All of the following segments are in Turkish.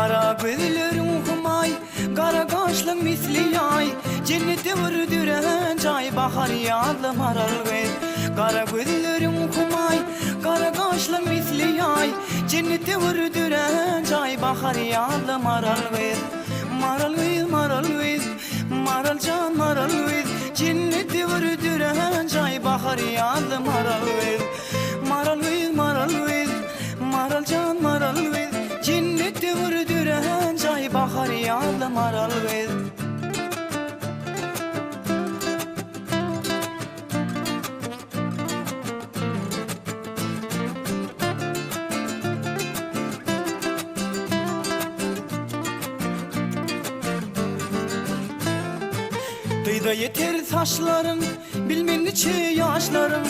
Kara gözlerin humay, kara kaşlın misli yay, cenneti vurdüren çay, bahar yağlı maral ver. Kara gözlerin humay, kara kaşlın misli yay, cenneti vurdüren çay, bahar yağlı maral ver. Maral ver, maral ver, maral can maral ver, cenneti vurdüren çay, bahar yağlı maral ver. Maral ver, maral ver, maral can maral ver, cenneti vurdüren çay, bahar yağlı maral ver. Kıyda yeter saçların, bilmem niçe yaşların,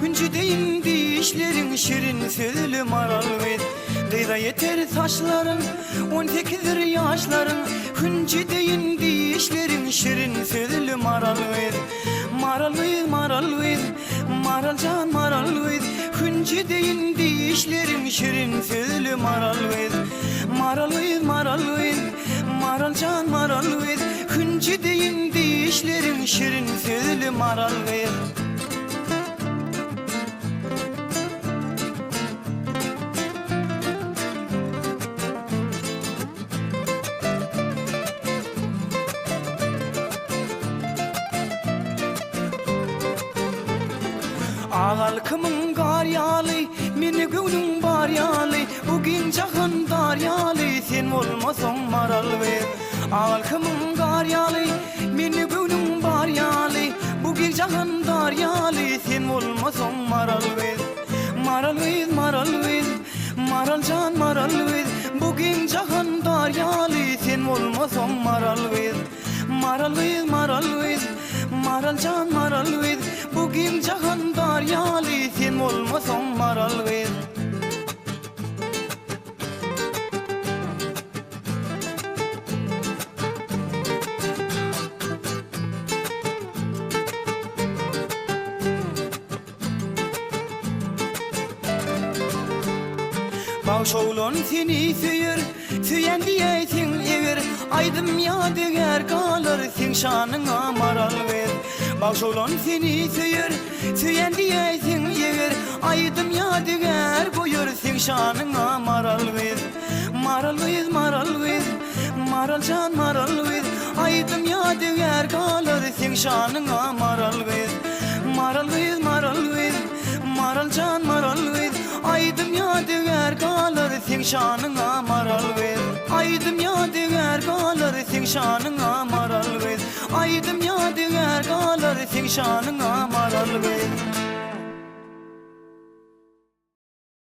hüncü deyin dişlerin, şirin sözlü maral ver. Kıyda yeter saçların, 18'dir yaşların, hüncü deyin dişlerin, şirin sözlü maral ver. Maral ver, maral ver, maral can maral ver, hüncü deyin dişlerin, şirin sözlü maral ver. Maral ver, maral ver, maral can maral ver, hüncü deyin dişlerin, şirin sözlü maral ver. Ağalkımın gar yalı, meni gönlüm bar yalı, bugün cahan dar yalı, sen olmasan maral ver. Ağalkımın gar yalı, meni gönlüm bar yalı, bugün cahan dar yalı, sen olmasan maral ver. Maral ver, maral ver, maral can maral ver, bugün cahan dar yalı, sen olmasan maral ver. Maral ver, maral ver, maral can maral ver, bugün cahan dar yalı, sen olmasan maral ver. Bağşoğlan seni söyür, söyyen diyesin ever, aydım yadigar kalır, sen şanına maral ver. Bağşoğlan seni söyür, söyyen diyesin ever, aydım yadigar koyur, sen şanına maral ver. Maral ver, maral ver, maral can maral ver, aydım yadigar kalır, sen şanına maral ver. Maral ver, maral ver, maral can maral ver, aydım yadigar kalır, sen şanına maral ver. Aydım yadigar kalır, sen şanına maral ver. Aydım yadigar kalır, sen şanına maral ver.